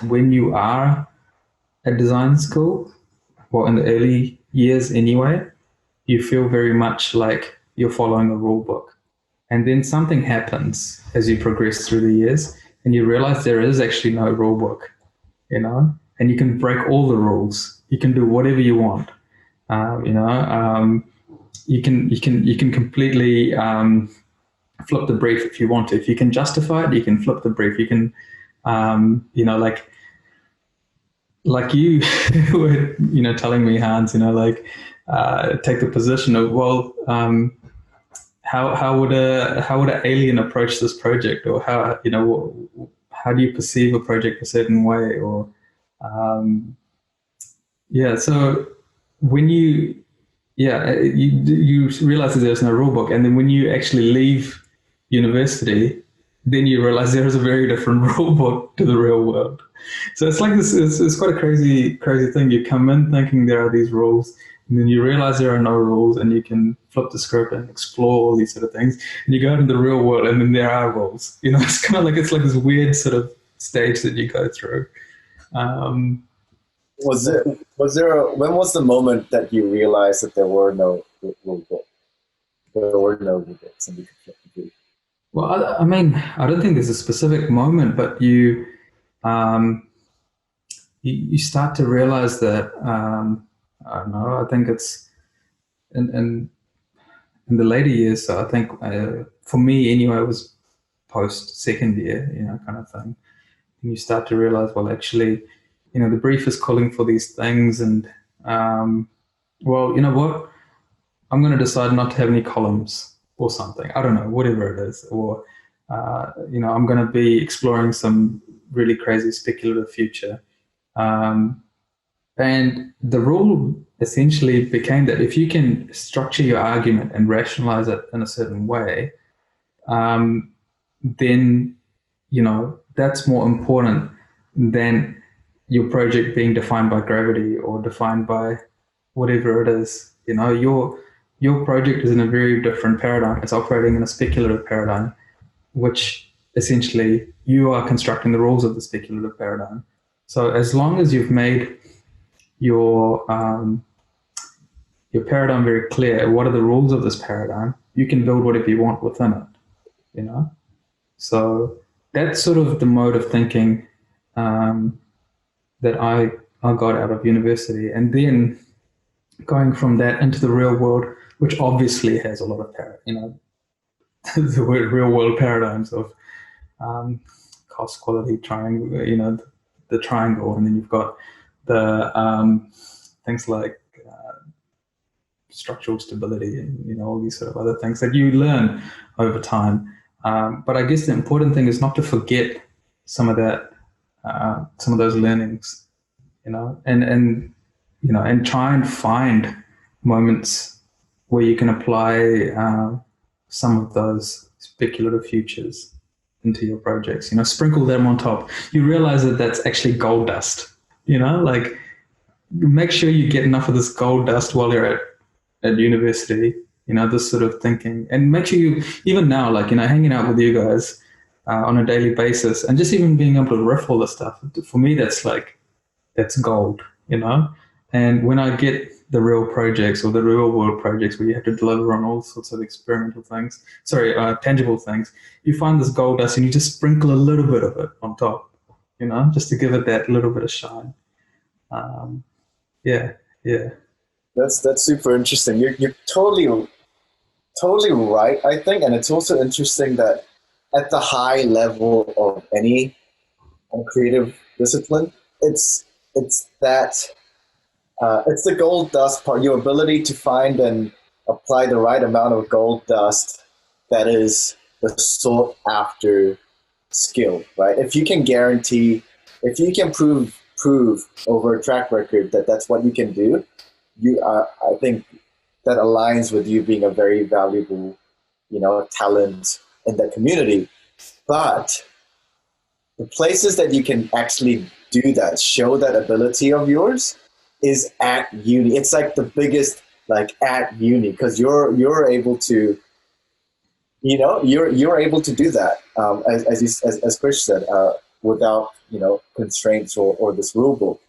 when you are at design school, well, in the early years anyway, you feel very much like you're following a rule book. And then something happens as you progress through the years and you realize there is actually no rule book, and you can break all the rules. You can do whatever you want. Um, you know, um, you can completely flip the brief if you want to. If you can justify it, you can flip the brief. You can, like you were, telling me, Hans, take the position of, well, how would an alien approach this project, or how do you perceive a project a certain way, or um, yeah. So when you realize that there's no rule book, and then when you actually leave university, then you realize there is a very different rule book to the real world. So it's like this. It's quite a crazy thing. You come in thinking there are these rules, and then you realize there are no rules, and you can flip the script and explore all these sort of things. And you go out in the real world, and then there are rules. It's kind of like this weird sort of stage that you go through. Um, When was the moment that you realized that there were no rule book? There were no rule books, and you could flip the brief? well, I mean, I don't think there's a specific moment, but um, you start to realize that I don't know. I think it's in the later years. So I think for me anyway, it was post second year, kind of thing. And you start to realize, well, actually, the brief is calling for these things, and well, you know what? I'm going to decide not to have any columns or something. I don't know, whatever it is, or I'm going to be exploring some really crazy speculative future. And the rule essentially became that if you can structure your argument and rationalize it in a certain way, then that's more important than your project being defined by gravity or defined by whatever it is. Your project is in a very different paradigm. It's operating in a speculative paradigm, which essentially you are constructing the rules of the speculative paradigm. So as long as you've made your paradigm very clear, what are the rules of this paradigm, you can build whatever you want within it. So that's sort of the mode of thinking that I got out of university, and then going from that into the real world, which obviously has a lot of the real world paradigms of cost quality triangle, the triangle, and then you've got the things like structural stability, and all these sort of other things that you learn over time. But I guess the important thing is not to forget some of that, some of those learnings, and try and find moments where you can apply some of those speculative futures into your projects. Sprinkle them on top. You realize that that's actually gold dust. Like, make sure you get enough of this gold dust while you're at university. This sort of thinking, and make sure you, even now, like, hanging out with you guys on a daily basis, and just even being able to riff all this stuff. For me, that's gold. And when I get the real projects or the real world projects where you have to deliver on all sorts of experimental things, tangible things, you find this gold dust and you just sprinkle a little bit of it on top, just to give it that little bit of shine. Yeah. That's super interesting. You're totally right, I think, and it's also interesting that at the high level of any creative discipline, it's that. It's the gold dust part, your ability to find and apply the right amount of gold dust that is the sought after skill, right? If you can prove over a track record that that's what you can do, I think that aligns with you being a very valuable, talent in that community. But the places that you can actually do that, show that ability of yours, is at uni. It's like the biggest, like, at uni, because you're able to, you're able to do that. As Chris said, without, you know, constraints or this rule book.